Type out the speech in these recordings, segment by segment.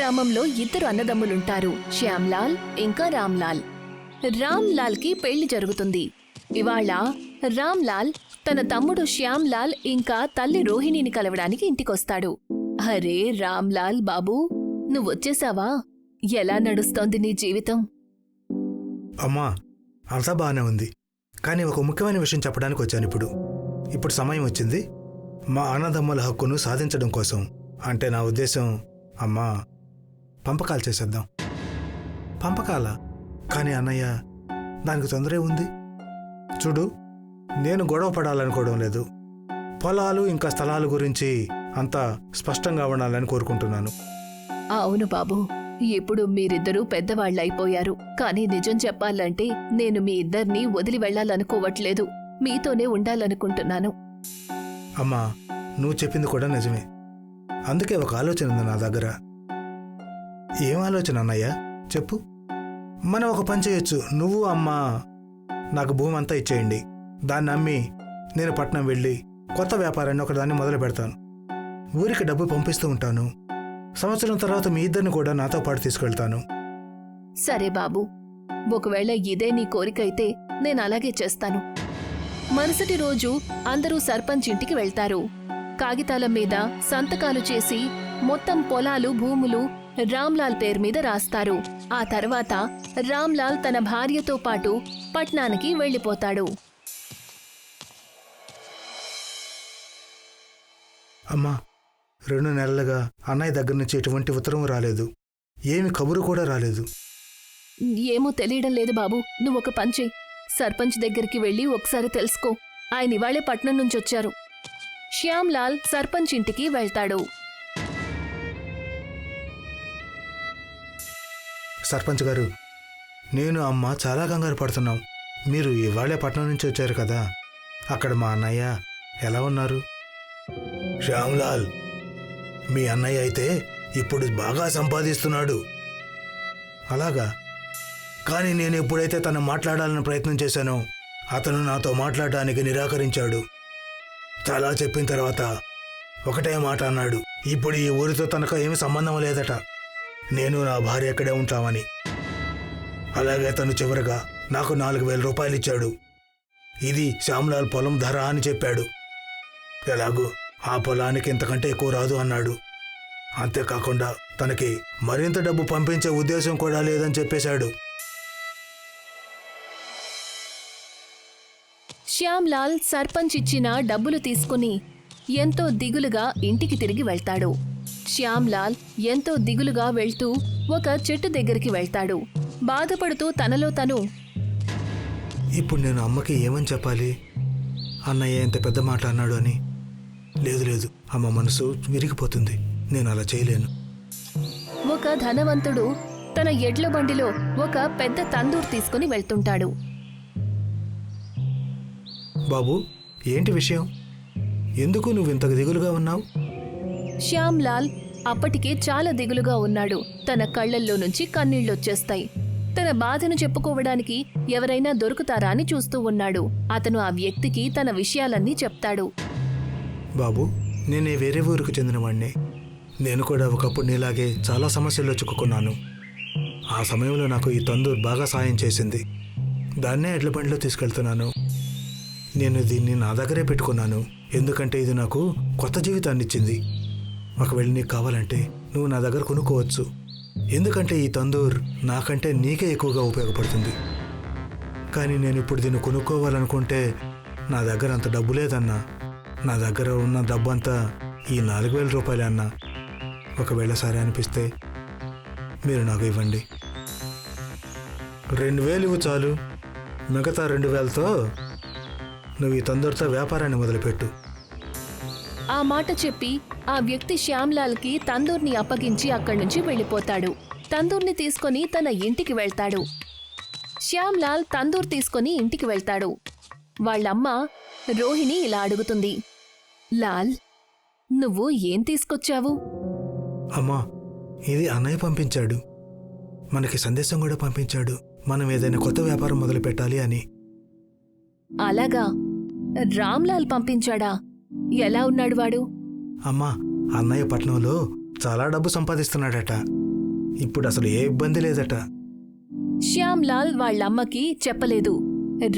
గ్రామంలో ఇద్దరు అన్నదమ్ములుంటారు, శ్యామ్లాల్ ఇంకా రామ్లాల్. రామ్లాల్కి పెళ్లి జరుగుతుంది. ఇవాళ రామ్లాల్ తన తమ్ముడు శ్యామ్లాల్ ఇంకా తల్లి రోహిణిని కలవడానికి ఇంటికొస్తాడు. అరే రామ్లాల్ బాబూ, నువ్వొచ్చేసావా? ఎలా నడుస్తోంది నీ జీవితం? అమ్మా, అంతా బాగానే ఉంది. కానీ ఒక ముఖ్యమైన విషయం చెప్పడానికి వచ్చాను. ఇప్పుడు సమయం వచ్చింది మా అన్నదమ్ముల హక్కును సాధించడం కోసం. అంటే నా ఉద్దేశం, అమ్మా, పంపకాలు చేసేద్దాం. పంపకాల? కానీ అన్నయ్య, దానికి తొందరే ఉంది. చూడు, నేను గొడవ పడాలనుకోవడం లేదు. పొలాలు ఇంకా స్థలాల గురించి అంతా స్పష్టంగా ఉండాలని కోరుకుంటున్నాను. అవును బాబు, ఇప్పుడు మీరిద్దరూ పెద్దవాళ్లైపోయారు. కానీ నిజం చెప్పాలంటే నేను మీ ఇద్దరినీ వదిలి వెళ్లాలనుకోవట్లేదు. మీతోనే ఉండాలనుకుంటున్నాను. అమ్మా, నువ్వు చెప్పింది కూడా నిజమే. అందుకే ఒక ఆలోచన ఉంది నా దగ్గర. ఏం ఆలోచన అన్నయ్య, చెప్పు. మనం ఒక పని చేయొచ్చు. నువ్వు అమ్మా నాకు భూమి అంతా ఇచ్చేయండి. దాన్ని అమ్మి నేను పట్నం వెళ్ళి కొత్త వ్యాపారాన్ని ఒకదాన్ని మొదలు పెడతాను. ఊరికి డబ్బు పంపిస్తూ ఉంటాను. సంవత్సరం తర్వాత మీ ఇద్దరిని కూడా నాతో పాటు తీసుకెళ్తాను. సరే బాబు, ఒకవేళ ఇదే నీ కోరికైతే నేను అలాగే చేస్తాను. మరుసటి రోజు అందరూ సర్పంచ్ ఇంటికి వెళ్తారు. కాగితాల మీద సంతకాలు చేసి మొత్తం పొలాలు, భూములు రామ్లాల్ పేరు మీద రాస్తారు. ఆ తర్వాత రామ్లాల్ తన భార్యతో పాటు పట్నానికి వెళ్ళిపోతాడు. అమ్మా, 2 నెలలుగా అన్నయ్య దగ్గర నుంచి ఎటువంటి ఉత్తరం రాలేదు. ఏమి కబురు కూడా రాలేదు. ఏమో తెలియడం లేదు బాబు. నువ్వొక పని చెయ్యి. సర్పంచ్ దగ్గరికి వెళ్ళి ఒకసారి తెలుసుకో. ఆయన ఇవాళే పట్నం నుంచి వచ్చారు. శ్యామ్లాల్ సర్పంచ్ ఇంటికి వెళ్తాడు. సర్పంచ్ గారు, నేను అమ్మ చాలా కంగారు పడుతున్నాం. మీరు ఇవాళే పట్నం నుంచి వచ్చారు కదా, అక్కడ మా అన్నయ్య ఎలా ఉన్నారు? శ్యామ్లాల్, మీ అన్నయ్య అయితే ఇప్పుడు బాగా సంపాదిస్తున్నాడు. అలాగా? కానీ నేను ఎప్పుడైతే తను మాట్లాడాలని ప్రయత్నం చేశానో అతను నాతో మాట్లాడడానికి నిరాకరించాడు. చాలా చెప్పిన తర్వాత ఒకటే మాట అన్నాడు, ఇప్పుడు ఈ ఊరితో తనకు ఏమీ సంబంధం లేదట, నేను నా భార్య ఎక్కడే ఉంటామని. అలాగే తను చివరగా నాకు 4,000 రూపాయలు ఇచ్చాడు. ఇది శ్యామ్లాల్ పొలం ధర అని చెప్పాడు. ఎలాగూ ఆ పొలానికి ఇంతకంటే ఎక్కువ రాదు అన్నాడు. అంతేకాకుండా తనకి మరింత డబ్బు పంపించే ఉద్దేశం కూడా లేదని చెప్పేశాడు. శ్యామ్లాల్ సర్పంచ్ ఇచ్చిన డబ్బులు తీసుకుని ఎంతో దిగులుగా ఇంటికి తిరిగి వెళ్తాడు. శ్యామ్లాల్ ఎంతో దిగులుగా వెళ్తూ ఒక చెట్టు దగ్గరికి వెళ్తాడు. బాధపడుతూ తనలో తను, ఇప్పుడు నేను అమ్మకి ఏమని చెప్పాలి? అన్నయ్య ఎంత పెద్ద మాట అన్నాడు అని. లేదు, అమ్మ మనసు విరిగిపోతుంది. నేను అలా చేయలేను. ఒక ధనవంతుడు తన ఎడ్ల బండిలో ఒక పెద్ద తందూరు తీసుకుని వెళ్తుంటాడు. బాబు, ఏంటి విషయం? ఎందుకు నువ్వు ఇంత దిగులుగా ఉన్నావు? శ్యామ్లాల్ అప్పటికే చాలా దిగులుగా ఉన్నాడు. తన కళ్లల్లో నుంచి కన్నీళ్లొచ్చేస్తాయి. తన బాధను చెప్పుకోవడానికి ఎవరైనా దొరుకుతారా అని చూస్తూ ఉన్నాడు. అతను ఆ వ్యక్తికి తన విషయాలన్నీ చెప్తాడు. బాబు, నేనే వేరే ఊరికి చెందినవాణ్ణి. నేను కూడా ఒకప్పుడు నీలాగే చాలా సమస్యల్లో చిక్కుకున్నాను. ఆ సమయంలో నాకు ఈ తందూర్ బాగా సాయం చేసింది. దాన్నే ఎడ్ల బండిలో తీసుకెళ్తున్నాను. నేను దీన్ని నా దగ్గరే పెట్టుకున్నాను, ఎందుకంటే ఇది నాకు కొత్త జీవితాన్ని ఇచ్చింది. ఒకవేళ నీకు కావాలంటే నువ్వు నా దగ్గర కొనుక్కోవచ్చు. ఎందుకంటే ఈ తందూర్ నాకంటే నీకే ఎక్కువగా ఉపయోగపడుతుంది. కానీ నేను ఇప్పుడు దీన్ని కొనుక్కోవాలనుకుంటే నా దగ్గర అంత డబ్బు లేదన్నా. నా దగ్గర ఉన్న డబ్బు అంతా ఈ 4,000 రూపాయలే అన్నా. ఒకవేళ సరే అనిపిస్తే మీరు నాకు ఇవ్వండి. 2,000 ఇవ్వు చాలు. మిగతా 2,000తో నువ్వు ఈ తందూరుతో వ్యాపారాన్ని మొదలుపెట్టు. ఆ మాట చెప్పి ఆ వ్యక్తి శ్యామ్లాల్కి తందూర్ని అప్పగించి అక్కడి నుంచి వెళ్ళిపోతాడు. తందూర్ని తీసుకొని తన ఇంటికి వెళ్తాడు. శ్యామ్లాల్ తందూర్ తీసుకొని ఇంటికి వెళ్తాడు. వాళ్ళమ్మ రోహిణి ఇలా అడుగుతుంది, లాల్, నువ్వు ఏం తీసుకొచ్చావు? అమ్మా, ఇది అన్నయ్య పంపించాడు. మనకి సందేశం కూడా పంపించాడు, మనం ఏదైనా కొత్త వ్యాపారం మొదలు పెట్టాలి అని. అలాగా? రామ్లాల్ పంపించాడా? ఎలా ఉన్నాడు వాడు? అమ్మా, అన్నయ్య పట్నంలో చాలా డబ్బు సంపాదిస్తున్నాడట. ఇప్పుడు అసలు ఏ ఇబ్బంది లేదట. శ్యామ్లాల్ వాళ్ళమ్మకి చెప్పలేదు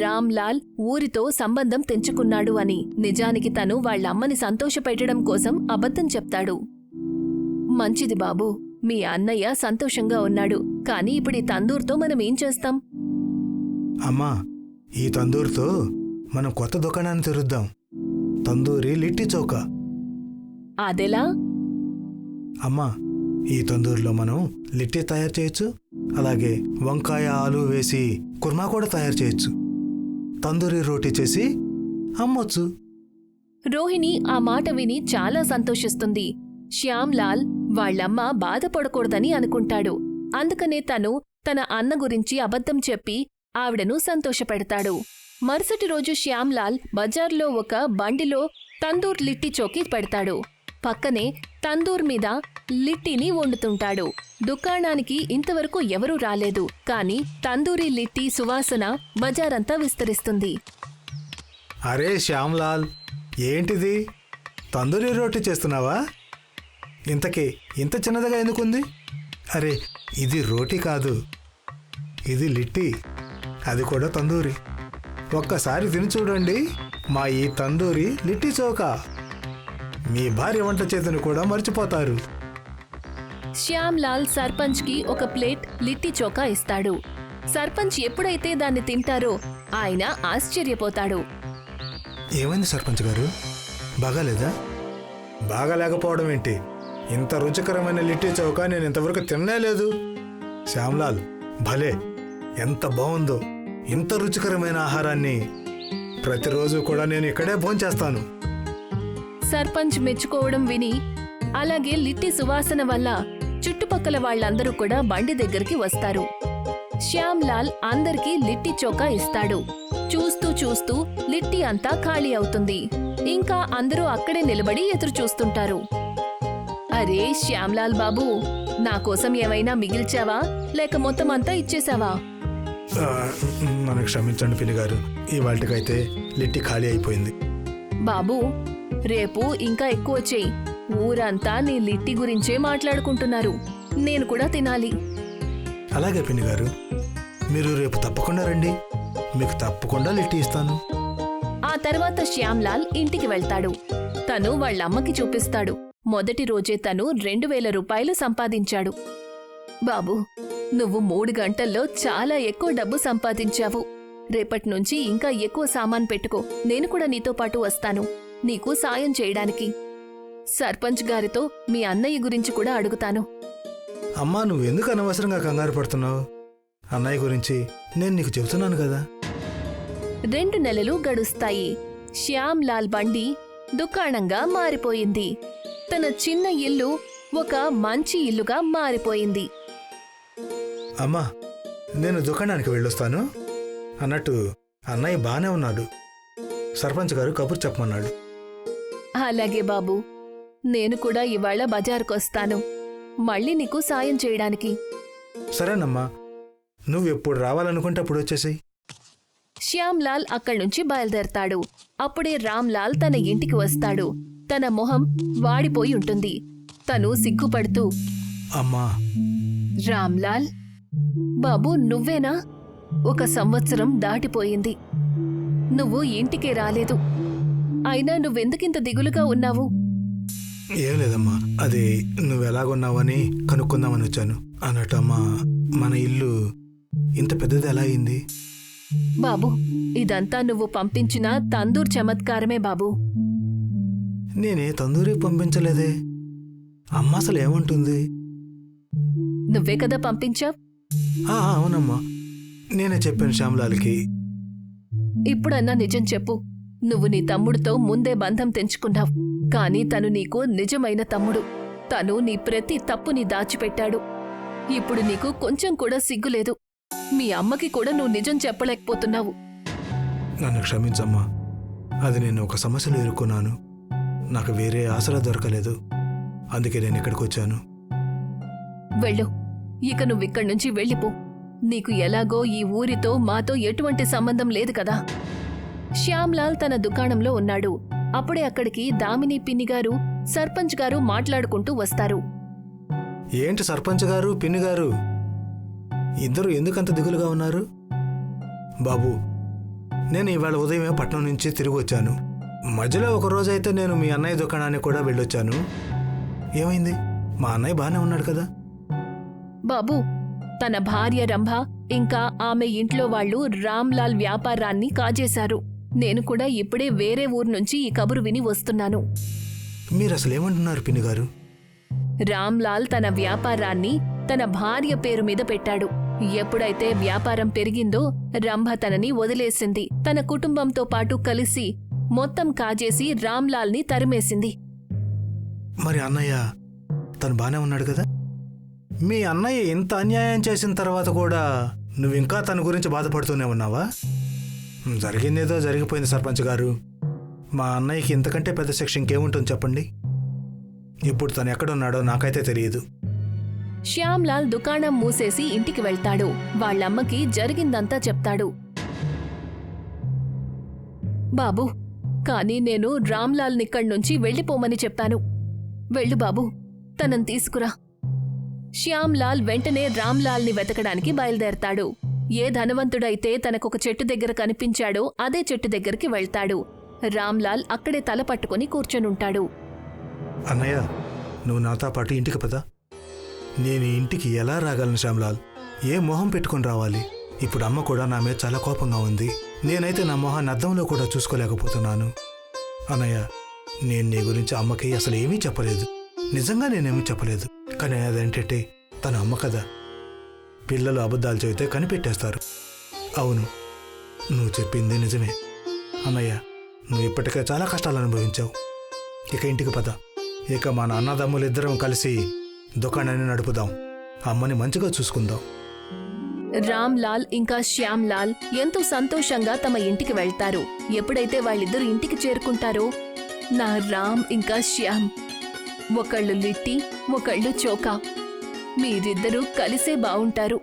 రామ్లాల్ ఊరితో సంబంధం తెంచుకున్నాడు అని. నిజానికి తను వాళ్ళమ్మని సంతోషపెట్టడం కోసం అబద్ధం చెప్తాడు. మంచిది బాబూ, మీ అన్నయ్య సంతోషంగా ఉన్నాడు. కాని ఇప్పుడు ఈ తందూర్తో మనం ఏం చేస్తాం? అమ్మా, ఈ తందూరుతో మనం కొత్త దుకాణాన్ని తెరుద్దాం. తందూరి లిట్టి చౌక. అదెలా? అమ్మా, ఈ తందూరులో మనం లిట్టి తయారు చేయొచ్చు. అలాగే వంకాయ ఆలు వేసి కుర్మా కూడా తయారు చేయొచ్చు. తందూరి రోటీ చేసి అమ్మొచ్చు. రోహిణి ఆ మాట విని చాలా సంతోషిస్తుంది. శ్యామ్లాల్ వాళ్ళమ్మ బాధపడకూడదని అనుకుంటాడు. అందుకనే తను తన అన్న గురించి అబద్ధం చెప్పి ఆవిడను సంతోషపెడతాడు. మరుసటి రోజు శ్యామ్లాల్ బజార్లో ఒక బండిలో తందూర్ లిట్టి చోకి పెడతాడు. పక్కనే తందూర్ మీద లిట్టిని వండుతుంటాడు. దుకాణానికి ఇంతవరకు ఎవరూ రాలేదు. కాని తందూరి లిట్టి సువాసన బజారంతా విస్తరిస్తుంది. అరే శ్యామ్లాల్, ఏంటిది? తందూరి రోటీ చేస్తున్నావా? ఇంతకీ ఇంత చిన్నదిగా ఎందుకుంది? అరే, ఇది రోటీ కాదు, ఇది లిట్టి, అది కూడా తందూరి. ఒక్కసారి తిని చూడండి మా ఈ తందూరి లిట్టి చౌక. మీ భార్య వంట చేతిని కూడా మర్చిపోతారు. శ్యామ్లాల్ సర్పంచ్కి ఒక ప్లేట్ లిట్టి చోకా ఇస్తాడు. సర్పంచ్ ఎప్పుడైతే దాన్ని తింటారో ఆయన ఆశ్చర్యపోతాడు. ఏమైంది సర్పంచ్ గారు, బాగాలేదా? బాగాలేకపోవడం ఏంటి? ఇంత రుచికరమైన లిట్టి చౌక నేను ఇంతవరకు తినలేదు. శ్యామ్లాల్, భలే, ఎంత బాగుందో! ఇంత రుచికరమైన ఆహారాన్ని ప్రతిరోజు కూడా నేను ఇక్కడే భోంచేస్తాను. సర్పంచ్ మెచ్చుకోవడం విని, అలాగే లిట్టి సువాసన వల్ల చుట్టుపక్కల వాళ్ళందరూ కూడా బండి దగ్గరికి వస్తారు. శ్యామ్లాల్ అందరికీ లిట్టి చోకా ఇస్తాడు. చూస్తూ చూస్తూ లిట్టి అంతా ఖాళీ అవుతుంది. ఇంకా అందరూ అక్కడే నిలబడి ఎదురు చూస్తుంటారు. అరే శ్యామ్లాల్ బాబూ, నా కోసం ఏమైనా మిగిల్చావా లేక మొత్తం అంతా ఇచ్చేసావా? మనకు క్షమించండి పిల్లిగారు, ఇవాళకైతే లిట్టి ఖాళీ అయిపోయింది. బాబూ, రేపు ఇంకా ఎక్కువ చెయ్యి. ఊరంతా నీ లిట్టి గురించే మాట్లాడుకుంటున్నారు. నేను కూడా తినాలి. అలాగే పిన్నిగారు, మీరు రేపు తప్పకుండా రండి, మీకు తప్పకుండా లిట్టి ఇస్తాను. ఆ తర్వాత శ్యామ్లాల్ ఇంటికి వెళ్తాడు. తను వాళ్ళమ్మకి చూపిస్తాడు. మొదటి రోజే తను 2000 రూపాయలు సంపాదించాడు. బాబూ, నువ్వు 3 గంటల్లో చాలా ఎక్కువ డబ్బు సంపాదించావు. రేపట్నుంచి ఇంకా ఎక్కువ సామాన్ పెట్టుకో. నేను కూడా నీతో పాటు వస్తాను, నీకు సాయం చేయడానికి. సర్పంచ్ గారితో మీ అన్నయ్య గురించి కూడా అడుగుతాను. అమ్మా, నువ్వెందుకు అనవసరంగా కంగారు పడుతున్నావు? అన్నయ్య గురించి నేను నీకు చెబుతున్నాను కదా. 2 నెలలు గడుస్తాయి. శ్యామ్లాల్ బండి దుకాణంగా మారిపోయింది. తన చిన్న ఇల్లు ఒక మంచి ఇల్లుగా మారిపోయింది. అమ్మా, నేను దుకాణానికి వెళ్ళొస్తాను. అన్నట్టు అన్నయ్య బానే ఉన్నాడు. సర్పంచ్ గారు కబుర్ చెప్పమన్నాడు. అలాగే బాబూ, నేను కూడా ఇవాళ బజారుకొస్తాను, మళ్ళీ నీకు సాయం చేయడానికి. సరేనమ్మా, నువ్వెప్పుడు రావాలనుకుంటే అప్పుడు వచ్చేసేయ్. శ్యామ్లాల్ అక్కడ్నుంచి బయలుదేరతాడు. అప్పుడే రామ్లాల్ తన ఇంటికి వస్తాడు. తన మొహం వాడిపోయి ఉంటుంది. తను సిగ్గుపడుతూ, అమ్మా. రామ్లాల్ బాబూ, నువ్వేనా? 1 సంవత్సరం దాటిపోయింది, నువ్వు ఇంటికే రాలేదు. అయినా నువ్వెందుకింత దిగులుగా ఉన్నావు? ఏం లేదమ్మా, అది నువ్వెలాగున్నావని కనుక్కుందామని వచ్చాను. అన్నట్టు అమ్మా, మన ఇల్లు ఇంత పెద్దది ఎలా అయింది? బాబూ, ఇదంతా నువ్వు పంపించిన తందూర్ చమత్కారమే బాబూ. నేనే తందూరి పంపించలేదే. అమ్మ అసలు ఏమంటుంది? నువ్వే కదా పంపించావ్. అవునమ్మా, నేనే చెప్పాను శ్యామ్లాల్కి. ఇప్పుడన్నా నిజం చెప్పు. నువ్వు నీ తమ్ముడితో ముందే బంధం తెంచుకున్నావు. కాని తను నీకు నిజమైన తమ్ముడు. తను నీ ప్రతి తప్పుని దాచిపెట్టాడు. ఇప్పుడు నీకు కొంచెం కూడా సిగ్గులేదు. మీ అమ్మకి కూడా నువ్వు నిజం చెప్పలేకపోతున్నావు. నన్ను క్షమించమ్మా, అది నేను ఒక సమస్యలో ఇరుక్కున్నాను. నాకు వేరే ఆసరా దొరకలేదు, అందుకే నేను ఇక్కడికి వచ్చాను. వెళ్ళు, ఇక నువ్విక్కడి నుంచి వెళ్ళిపో. నీకు ఎలాగో ఈ ఊరితో మాతో ఎటువంటి సంబంధం లేదు కదా. శ్యామ్లాల్ తన దుకాణంలో ఉన్నాడు. అప్పుడే అక్కడికి దామిని పిన్నిగారు, సర్పంచ్ గారు మాట్లాడుకుంటూ వస్తారు. ఏంటి సర్పంచ్ గారు, పిన్ని గారు, ఇద్దరు ఎందుకంత దిగులుగా ఉన్నారు? బాబు, నేను ఇవాళ ఉదయమే పట్నం నుంచి తిరిగి వచ్చాను. మధ్యలో ఒక రోజైతే నేను మీ అన్నయ్య దుకాణానికి కూడా వెళ్ళొచ్చాను. ఏమైంది? మా అన్నయ్య బాగానే ఉన్నాడు కదా? బాబూ, తన భార్య రంభ ఇంకా ఆమె ఇంట్లో వాళ్ళు రామ్లాల్ వ్యాపారాన్ని కాజేశారు. నేను కూడా ఇప్పుడే వేరే ఊరు నుంచి ఈ కబురు విని వస్తున్నాను. మీరు అసలు ఏమంటున్నారు పిన్ని గారు? రామ్లాల్ తన వ్యాపారాన్ని తన భార్య పేరు మీద పెట్టాడు. ఎప్పుడైతే వ్యాపారం పెరిగిందో రంభ తనని వదిలేసింది. తన కుటుంబంతో పాటు కలిసి మొత్తం కాజేసి రామ్లాల్ని తరిమేసింది. మరి అన్నయ్య తను బానే ఉన్నాడు కదా? మీ అన్నయ్య ఇంత అన్యాయం చేసిన తర్వాత కూడా నువ్వింకా తన గురించి బాధపడుతూనే ఉన్నావా? జరిగిందేదో జరిగిపోయింది సర్పంచ్ గారు. మా అన్నయ్యకి ఇంతకంటే పెద్ద శిక్ష ఇంకేముంటుంది చెప్పండి. ఇప్పుడు తను ఎక్కడున్నాడో నాకైతే తెలియదు. శ్యామ్లాల్ దుకాణం మూసేసి ఇంటికి వెళ్తాడు. వాళ్ళమ్మకి జరిగిందంతా చెప్తాడు. బాబూ, కానీ నేను రామ్లాల్నిక్కడ్నుంచి వెళ్ళిపోమని చెప్పాను. వెళ్ళు బాబూ, తనని తీసుకురా. శ్యామ్లాల్ వెంటనే రామ్లాల్ని వెతకడానికి బయలుదేరతాడు. ఏ ధనవంతుడైతే తనకొక చెట్టు దగ్గర కనిపించాడో అదే చెట్టు దగ్గరికి వెళ్తాడు. రామ్లాల్ అక్కడే తల పట్టుకుని కూర్చొనుంటాడు. అన్నయ్య, నువ్వు నాతో పాటు ఇంటికి పద. నేను ఇంటికి ఎలా రాగలను శ్యామ్లాల్? ఏ మొహం పెట్టుకుని రావాలి? ఇప్పుడు అమ్మ కూడా నా మీద చాలా కోపంగా ఉంది. నేనైతే నా మొహాన్ని అద్దంలో కూడా చూసుకోలేకపోతున్నాను. అన్నయ్య, నేను నీ గురించి అమ్మకి అసలు ఏమీ చెప్పలేదు. నిజంగా నేనేమీ చెప్పలేదు. కానీ అదేంటంటే తన అమ్మ కదా, పిల్లలు అబద్ధాలు చెబితే కనిపెట్టేస్తారు. అవును, నువ్వు చెప్పింది నిజమే. అన్నయ్య, నువ్వు ఇప్పటికే చాలా కష్టాలు అనుభవించావు. ఇక ఇంటికి పద. ఇక మన అన్నదమ్ములిద్దరం కలిసి దుకాణాన్ని నడుపుదాం. అమ్మని మంచిగా చూసుకుందాం. రామ్లాల్ ఇంకా శ్యామ్లాల్ ఎంతో సంతోషంగా తమ ఇంటికి వెళ్తారు. ఎప్పుడైతే వాళ్ళిద్దరూ ఇంటికి చేరుకుంటారో నా రామ్ ఇంకా శ్యామ్, ఒకళ్ళు లిట్టి, ఒకళ్ళు చోకా, మీరిద్దరూ కలిసే బావుంటారు.